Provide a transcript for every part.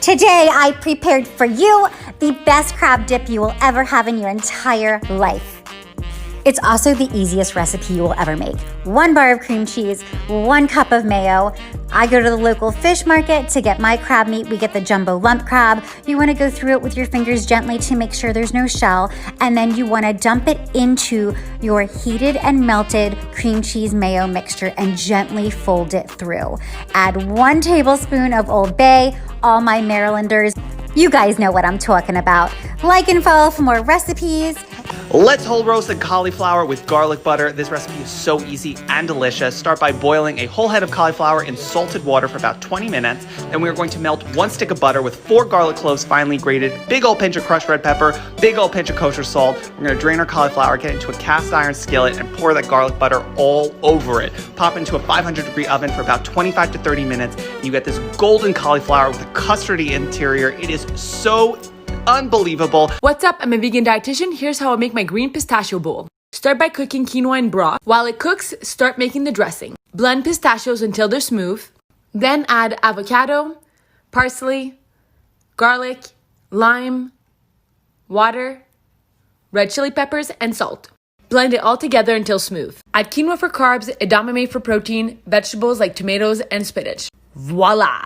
Today, I prepared for you the best crab dip you will ever have in your entire life. It's also the easiest recipe you will ever make. 1 bar of cream cheese, 1 cup of mayo. I go to the local fish market to get my crab meat. We get the jumbo lump crab. You wanna go through it with your fingers gently to make sure there's no shell. And then you wanna dump it into your heated and melted cream cheese mayo mixture and gently fold it through. Add 1 tablespoon of Old Bay. All my Marylanders, you guys know what I'm talking about. Like and follow for more recipes. Let's whole roast the cauliflower with garlic butter. This recipe is so easy and delicious. Start by boiling a whole head of cauliflower in salted water for about 20 minutes. Then we are going to melt 1 stick of butter with 4 garlic cloves finely grated, big old pinch of crushed red pepper, big old pinch of kosher salt. We're going to drain our cauliflower, get it into a cast iron skillet, and pour that garlic butter all over it. Pop into a 500-degree oven for about 25 to 30 minutes. And you get this golden cauliflower with a custardy interior. It is so unbelievable. What's up? I'm a vegan dietitian. Here's how I make my green pistachio bowl. Start by cooking quinoa in broth. While it cooks, start making the dressing. Blend pistachios until they're smooth. Then add avocado, parsley, garlic, lime, water, red chili peppers, and salt. Blend it all together until smooth. Add quinoa for carbs, edamame for protein, vegetables like tomatoes and spinach. Voila!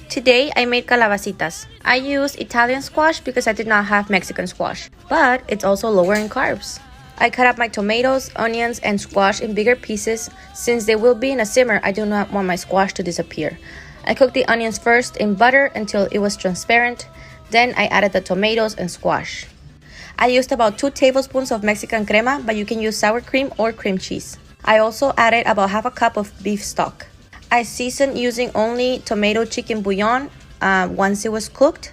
Today, I made calabacitas. I used Italian squash because I did not have Mexican squash, but it's also lower in carbs. I cut up my tomatoes, onions, and squash in bigger pieces. Since they will be in a simmer, I do not want my squash to disappear. I cooked the onions first in butter until it was transparent. Then I added the tomatoes and squash. I used about 2 tablespoons of Mexican crema, but you can use sour cream or cream cheese. I also added about half a cup of beef stock. I seasoned using only tomato chicken bouillon once it was cooked.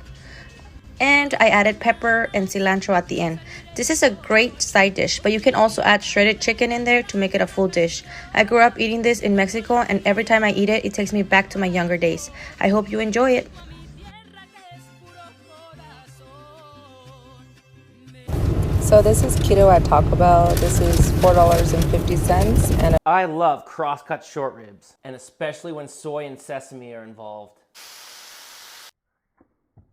And I added pepper and cilantro at the end. This is a great side dish, but you can also add shredded chicken in there to make it a full dish. I grew up eating this in Mexico, and every time I eat it, it takes me back to my younger days. I hope you enjoy it. So this is Keto at Taco Bell. This is $4.50 and I love cross-cut short ribs, and especially when soy and sesame are involved.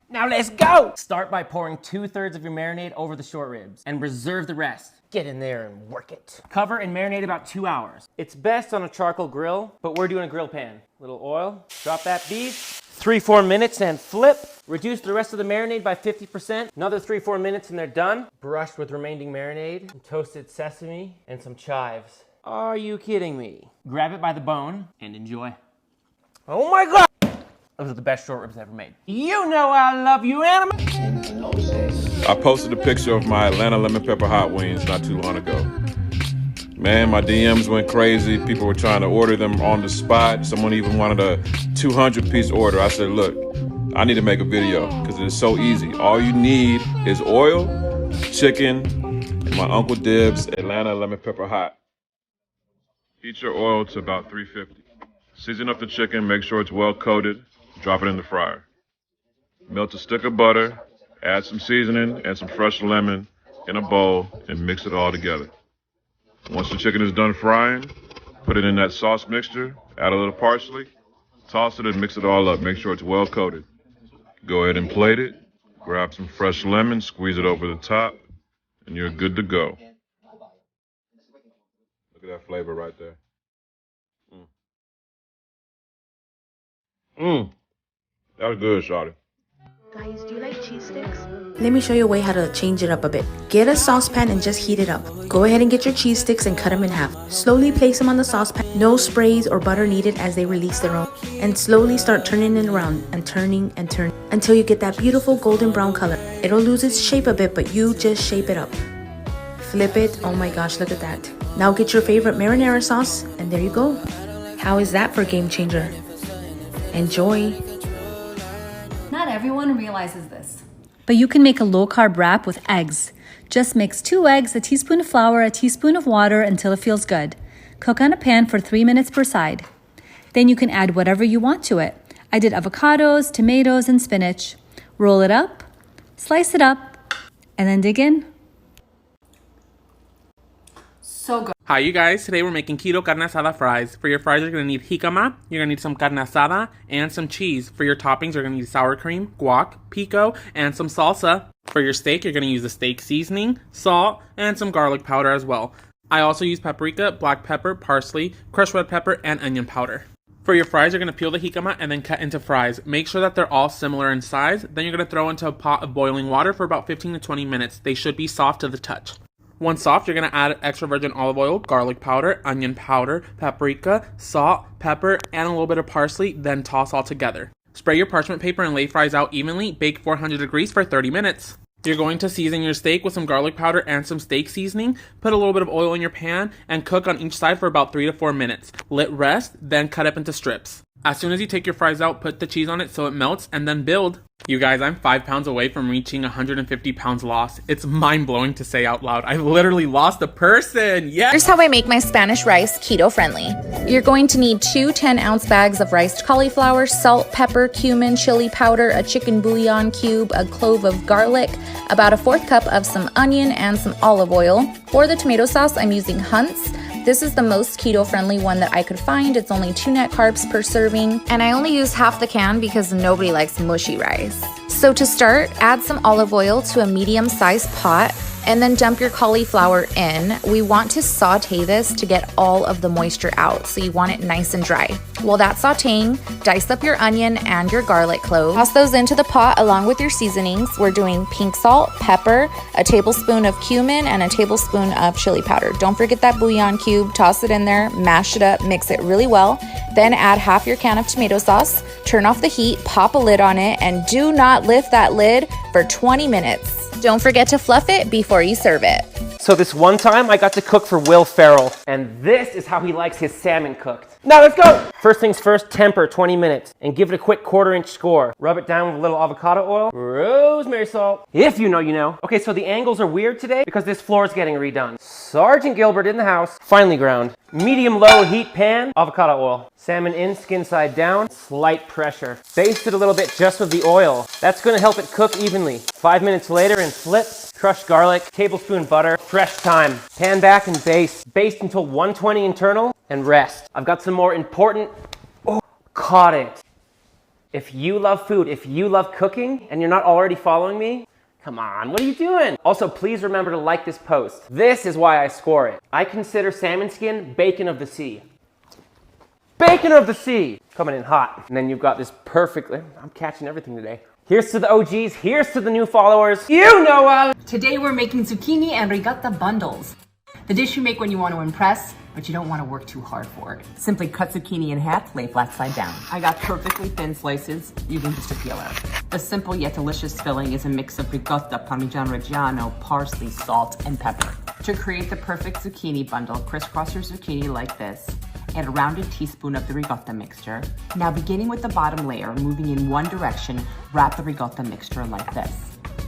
Now let's go! Start by pouring 2/3 of your marinade over the short ribs and reserve the rest. Get in there and work it. Cover and marinate about 2 hours. It's best on a charcoal grill, but we're doing a grill pan. Little oil, drop that beef, 3-4 minutes and flip. Reduce the rest of the marinade by 50%. Another 3-4 minutes and they're done. Brush with remaining marinade, some toasted sesame, and some chives. Are you kidding me? Grab it by the bone and enjoy. Oh my God! Those are the best short ribs ever made. You know I love you, animal. I posted a picture of my Atlanta lemon pepper hot wings not too long ago. Man, my DMs went crazy. People were trying to order them on the spot. Someone even wanted a 200-piece order. I said, look, I need to make a video because it is so easy. All you need is oil, chicken, and my Uncle Dib's Atlanta lemon pepper hot. Heat your oil to about 350. Season up the chicken, make sure it's well coated. Drop it in the fryer. Melt a stick of butter, add some seasoning and some fresh lemon in a bowl and mix it all together. Once the chicken is done frying, put it in that sauce mixture, add a little parsley, toss it and mix it all up. Make sure it's well coated. Go ahead and plate it, grab some fresh lemon, squeeze it over the top, and you're good to go. Look at that flavor right there. That was good, shawty. Guys, do you like cheese sticks? Let me show you a way how to change it up a bit. Get a saucepan and just heat it up. Go ahead and get your cheese sticks and cut them in half. Slowly place them on the saucepan. No sprays or butter needed as they release their own. And slowly start turning it around and turning and turning until you get that beautiful golden brown color. It'll lose its shape a bit, but you just shape it up. Flip it. Oh my gosh, look at that. Now get your favorite marinara sauce and there you go. How is that for a game changer? Enjoy. Not everyone realizes this, but you can make a low-carb wrap with eggs. Just mix 2 eggs, a teaspoon of flour, a teaspoon of water until it feels good. Cook on a pan for 3 minutes per side. Then you can add whatever you want to it. I did avocados, tomatoes, and spinach. Roll it up, slice it up, and then dig in. So good. Hi you guys, today we're making keto carne asada fries. For your fries you're going to need jicama, you're going to need some carne asada, and some cheese. For your toppings you're going to need sour cream, guac, pico, and some salsa. For your steak you're going to use the steak seasoning, salt, and some garlic powder as well. I also use paprika, black pepper, parsley, crushed red pepper, and onion powder. For your fries you're going to peel the jicama and then cut into fries. Make sure that they're all similar in size. Then you're going to throw into a pot of boiling water for about 15 to 20 minutes. They should be soft to the touch. Once soft, you're going to add extra virgin olive oil, garlic powder, onion powder, paprika, salt, pepper, and a little bit of parsley, then toss all together. Spray your parchment paper and lay fries out evenly. Bake 400 degrees for 30 minutes. You're going to season your steak with some garlic powder and some steak seasoning. Put a little bit of oil in your pan and cook on each side for about 3 to 4 minutes. Let rest, then cut up into strips. As soon as you take your fries out, put the cheese on it so it melts, and then build. You guys, I'm 5 pounds away from reaching 150 pounds lost. It's mind-blowing to say out loud. I literally lost a person. Yeah. Here's how I make my Spanish rice keto friendly. You're going to need 2 10-ounce bags of riced cauliflower, salt, pepper, cumin, chili powder, a chicken bouillon cube, a clove of garlic, about a 1/4 cup of some onion, and some olive oil. For the tomato sauce, I'm using Hunt's. This is the most keto-friendly one that I could find. It's only 2 net carbs per serving, and I only use half the can because nobody likes mushy rice. So to start, add some olive oil to a medium-sized pot, and then dump your cauliflower in. We want to saute this to get all of the moisture out, so you want it nice and dry. While that's sauteing, dice up your onion and your garlic cloves. Toss those into the pot along with your seasonings. We're doing pink salt, pepper, a tablespoon of cumin, and a tablespoon of chili powder. Don't forget that bouillon cube. Toss it in there, mash it up, mix it really well. Then add half your can of tomato sauce, turn off the heat, pop a lid on it, and do not lift that lid for 20 minutes. Don't forget to fluff it before you serve it. So this one time I got to cook for Will Ferrell, and this is how he likes his salmon cooked. Now let's go! First things first, temper 20 minutes and give it a quick 1/4 inch score. Rub it down with a little avocado oil, rosemary salt. If you know, you know. Okay, so the angles are weird today because this floor is getting redone. Sergeant Gilbert in the house, finely ground. Medium-low heat pan, avocado oil. Salmon in, skin side down, slight pressure. Baste it a little bit just with the oil. That's gonna help it cook evenly. 5 minutes later and flip. Crushed garlic, tablespoon butter, fresh thyme. Pan back and baste. Baste until 120 internal and rest. I've got some more important, caught it. If you love food, if you love cooking and you're not already following me, come on, what are you doing? Also, please remember to like this post. This is why I score it. I consider salmon skin bacon of the sea. Bacon of the sea! Coming in hot. And then you've got this perfectly, I'm catching everything today. Here's to the OGs, here's to the new followers. You know us! Today we're making zucchini and ricotta bundles. The dish you make when you want to impress, but you don't want to work too hard for it. Simply cut zucchini in half, lay flat side down. I got perfectly thin slices using just a peeler. The simple yet delicious filling is a mix of ricotta, Parmigiano Reggiano, parsley, salt, and pepper. To create the perfect zucchini bundle, crisscross your zucchini like this. Add a rounded teaspoon of the ricotta mixture. Now beginning with the bottom layer, moving in one direction, wrap the ricotta mixture like this.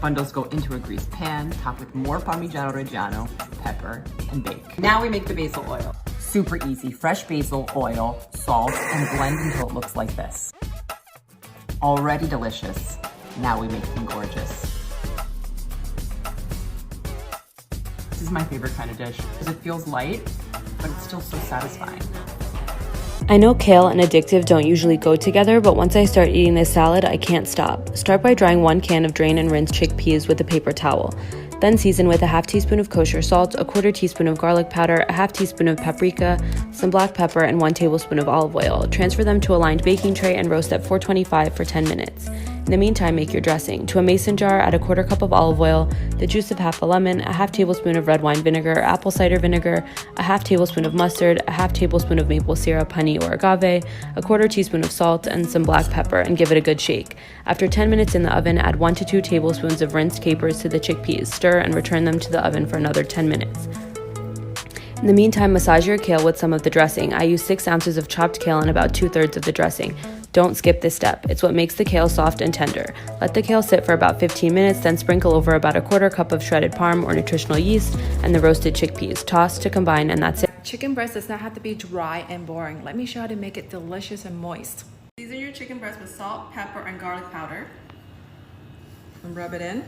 Bundles go into a greased pan, topped with more Parmigiano Reggiano, pepper, and bake. Now we make the basil oil. Super easy, fresh basil oil, salt, and blend until it looks like this. Already delicious. Now we make them gorgeous. This is my favorite kind of dish because it feels light, but it's still so satisfying. I know kale and addictive don't usually go together, but once I start eating this salad, I can't stop. Start by drying 1 can of drain and rinse chickpeas with a paper towel. Then season with a half teaspoon of kosher salt, a 1/4 teaspoon of garlic powder, a half teaspoon of paprika, some black pepper, and 1 tablespoon of olive oil. Transfer them to a lined baking tray and roast at 425 for 10 minutes. In the meantime, make your dressing. To a mason jar, add a 1/4 cup of olive oil, the juice of half a lemon, a half tablespoon of red wine vinegar, apple cider vinegar, a half tablespoon of mustard, a half tablespoon of maple syrup, honey, or agave, a 1/4 teaspoon of salt, and some black pepper, and give it a good shake. After 10 minutes in the oven, add 1 to 2 tablespoons of rinsed capers to the chickpeas. Stir and return them to the oven for another 10 minutes. In the meantime, massage your kale with some of the dressing. I use 6 ounces of chopped kale and about 2/3 of the dressing. Don't skip this step. It's what makes the kale soft and tender. Let the kale sit for about 15 minutes, then sprinkle over about a 1/4 cup of shredded parm or nutritional yeast and the roasted chickpeas. Toss to combine, and that's it. Chicken breast does not have to be dry and boring. Let me show you how to make it delicious and moist. Season your chicken breast with salt, pepper, and garlic powder. And rub it in.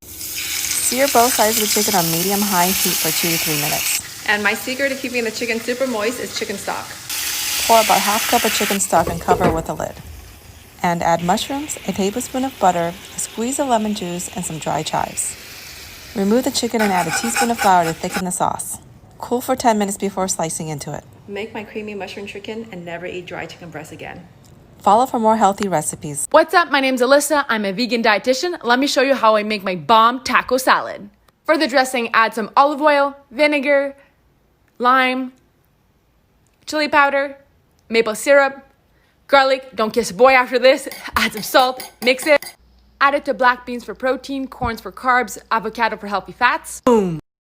Sear both sides of the chicken on medium-high heat for 2 to 3 minutes. And my secret to keeping the chicken super moist is chicken stock. Pour about half cup of chicken stock and cover with a lid. And add mushrooms, a tablespoon of butter, a squeeze of lemon juice, and some dry chives. Remove the chicken and add a teaspoon of flour to thicken the sauce. Cool for 10 minutes before slicing into it. Make my creamy mushroom chicken and never eat dry chicken breast again. Follow for more healthy recipes. What's up? My name's Alyssa. I'm a vegan dietitian. Let me show you how I make my bomb taco salad. For the dressing, add some olive oil, vinegar, lime, chili powder, maple syrup, garlic. Don't kiss a boy after this. Add some salt, mix it. Add it to black beans for protein, corns for carbs, avocado for healthy fats. Boom.